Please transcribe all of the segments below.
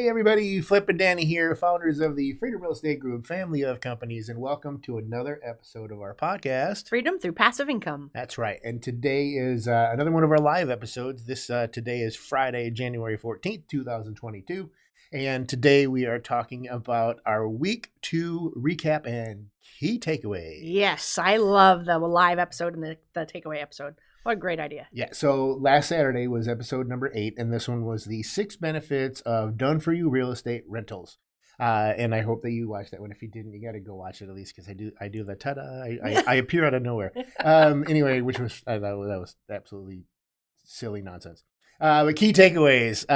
Hey everybody, Flip and Danny here, founders of the Freedom Real Estate Group family of companies, and welcome to another episode of our podcast. Freedom through passive income. That's right. And today is another one of our live episodes. Today is Friday, January 14th, 2022. And today we are talking about our week 2 recap and key takeaway. Yes, I love the live episode and the takeaway episode. What a great idea. Yeah, so last Saturday was episode number 8, and this one was the 6 benefits of done-for-you real estate rentals. And I hope that you watched that one. If you didn't, you got to go watch it at least, because I do the ta-da. I appear out of nowhere. Anyway, which was that was absolutely silly nonsense. But key takeaways.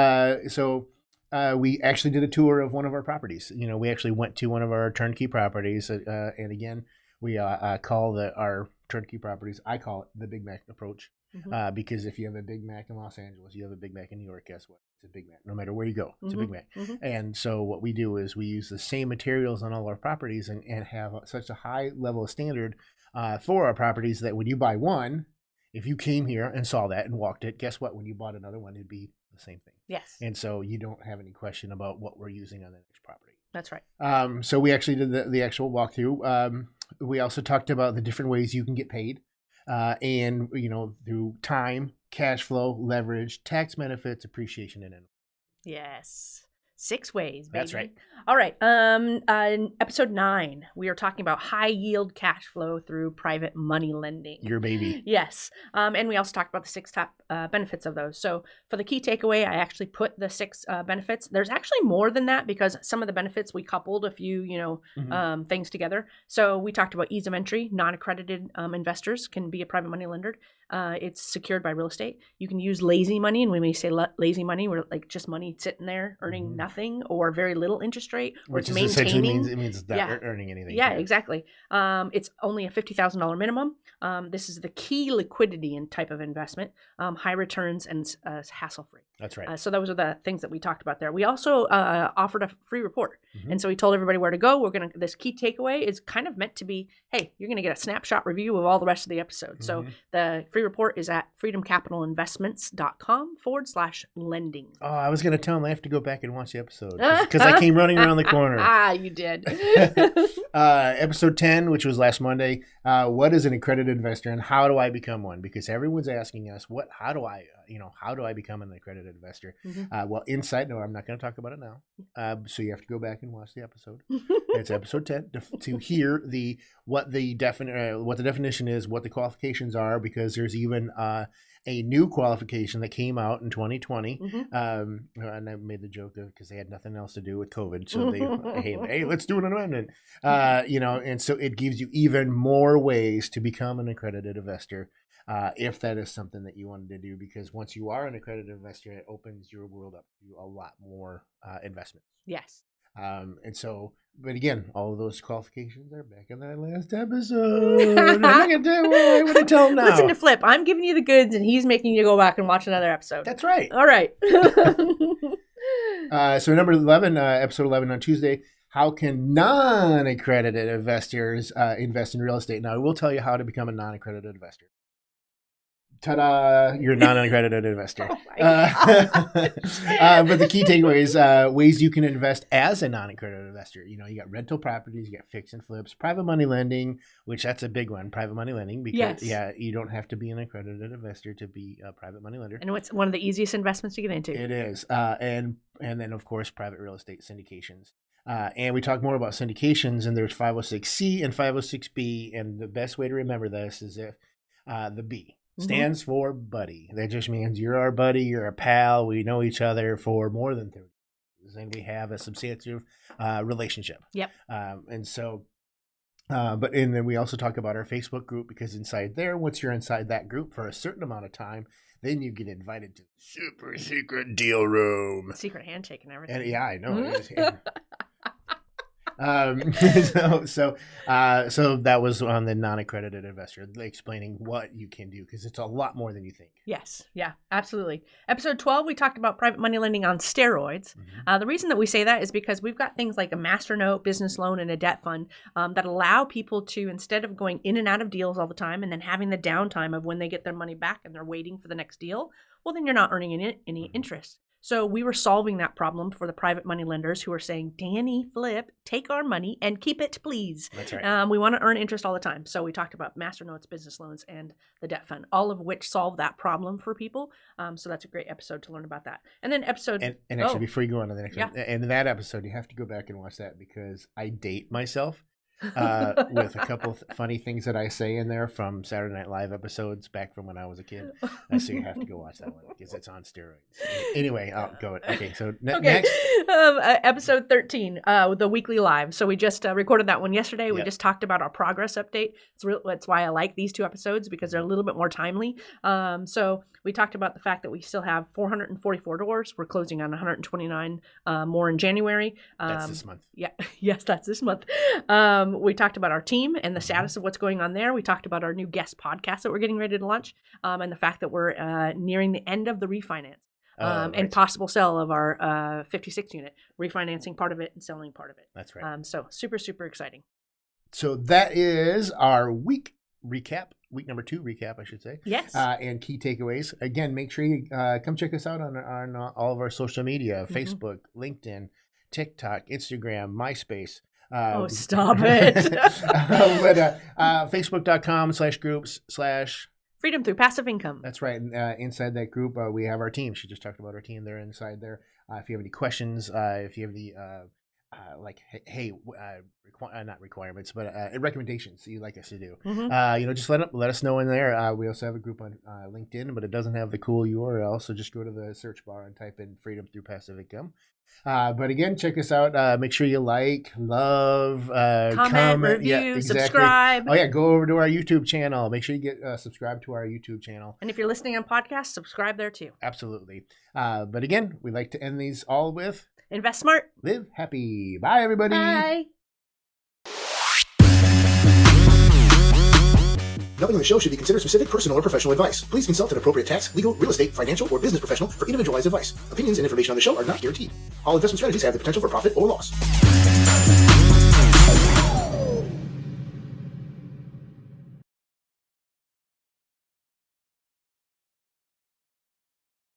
We actually did a tour of one of our properties. We actually went to one of our turnkey properties, and again, we call our turnkey properties, I call it the Big Mac approach, because if you have a Big Mac in Los Angeles, you have a Big Mac in New York, guess what? It's a Big Mac. No matter where you go, it's a Big Mac. And so what we do is we use the same materials on all our properties and have such a high level of standard for our properties that when you buy one, if you came here and saw that and walked it, guess what? When you bought another one, it'd be the same thing. Yes. And so you don't have any question about what we're using on the next property. That's right. So we actually did the actual walkthrough. We also talked about the different ways you can get paid, and through time, cash flow, leverage, tax benefits, appreciation, and income. Yes. 6 ways, baby. That's right. All right. In episode 9, we are talking about high yield cash flow through private money lending. Your baby. Yes. And we also talked about the 6 top benefits of those. So for the key takeaway, I actually put the 6 benefits. There's actually more than that, because some of the benefits we coupled a few, things together. So we talked about ease of entry. Non-accredited investors can be a private money lender. It's secured by real estate. You can use lazy money, and when we say lazy money, we're like just money sitting there earning nothing or very little interest rate, or Which it's essentially maintaining. means it's not earning anything. Yeah, exactly. It's only a $50,000 minimum. This is the key liquidity and type of investment, high returns, and hassle-free. That's right. So those are the things that we talked about there. We also offered a free report. And so we told everybody where to go. This key takeaway is kind of meant to be, hey, you're going to get a snapshot review of all the rest of the episode. So the free report is at freedomcapitalinvestments.com/lending. Oh, I was going to tell them I have to go back and watch the episode because I came running around the corner. You did. Episode 10, which was last Monday. What is an accredited investor and how do I become one? Because everyone's asking us, how do I become an accredited investor? Well, insight, no, I'm not going to talk about it now. So you have to go back and watch the episode. It's episode 10 to hear what the definition is, what the qualifications are, because there's even a new qualification that came out in 2020. And I made the joke because they had nothing else to do with COVID. So they, hey, let's do an amendment. And so it gives you even more ways to become an accredited investor, if that is something that you wanted to do, because once you are an accredited investor, it opens your world up to a lot more investments. Yes. But again, all of those qualifications are back in that last episode. I'm not going to tell what to tell them now. Listen to Flip. I'm giving you the goods, and he's making you go back and watch another episode. That's right. All right. So number 11, episode 11 on Tuesday. How can non-accredited investors invest in real estate? Now, I will tell you how to become a non-accredited investor. Ta-da! You're a non-accredited investor. But the key takeaway is ways you can invest as a non-accredited investor. You got rental properties, you got fix and flips, private money lending, which that's a big one, private money lending, because you don't have to be an accredited investor to be a private money lender. And it's one of the easiest investments to get into. It is. And then, of course, private real estate syndications. And we talk more about syndications, and there's 506C and 506B, and the best way to remember this is if the B stands for buddy. That just means you're our buddy, you're a pal, we know each other for more than 30 years, and we have a substantive relationship. Yep. And then we also talk about our Facebook group, because inside there, once you're inside that group for a certain amount of time, then you get invited to the super secret deal room. Secret handshake and everything. And I know. So that was on the non-accredited investor, explaining what you can do, because it's a lot more than you think. Yes. Yeah, absolutely. Episode 12, we talked about private money lending on steroids. The reason that we say that is because we've got things like a master note, business loan, and a debt fund that allow people to, instead of going in and out of deals all the time and then having the downtime of when they get their money back and they're waiting for the next deal, well, then you're not earning any interest. So we were solving that problem for the private money lenders who are saying, Danny, Flip, take our money and keep it, please. That's right. We want to earn interest all the time. So we talked about master notes, business loans, and the debt fund, all of which solve that problem for people. So that's a great episode to learn about that. And then episode... And actually, before you go on to the next one, in that episode, you have to go back and watch that because I date myself. With a couple of funny things that I say in there from Saturday Night Live episodes back from when I was a kid. So you have to go watch that one because it's on steroids. Anyway, I'll go. Okay, so next. Episode 13, the weekly live. So we just recorded that one yesterday. We just talked about our progress update. That's why I like these two episodes because they're a little bit more timely. So we talked about the fact that we still have 444 doors. We're closing on 129 more in January. That's this month. Yeah. Yes, that's this month. We talked about our team and the status of what's going on there. We talked about our new guest podcast that we're getting ready to launch, and the fact that we're nearing the end of the refinance and possible sale of our 56 unit, refinancing part of it and selling part of it. That's right. So super, super exciting. So that is our week recap, week number 2 recap, I should say. Yes. And key takeaways. Again, make sure you come check us out on all of our social media, Facebook, LinkedIn, TikTok, Instagram, MySpace. Stop it. But Facebook.com/groups/ Freedom Through Passive Income. That's right. And inside that group, we have our team. She just talked about our team. They're inside there. If you have any questions, if you have any not requirements, but recommendations that you'd like us to do, just let us know in there. We also have a group on LinkedIn, but it doesn't have the cool URL. So just go to the search bar and type in Freedom Through Passive Income. But again, check us out. Make sure you love, comment, review, subscribe. Oh yeah, go over to our YouTube channel. Make sure you get subscribed to our YouTube channel. And if you're listening on podcast, subscribe there too. Absolutely. But again, we like to end these all with invest smart, live happy. Bye, everybody. Bye. Nothing in the show should be considered specific personal or professional advice. Please consult an appropriate tax, legal, real estate, financial, or business professional for individualized advice. Opinions and information on the show are not guaranteed. All investment strategies have the potential for profit or loss.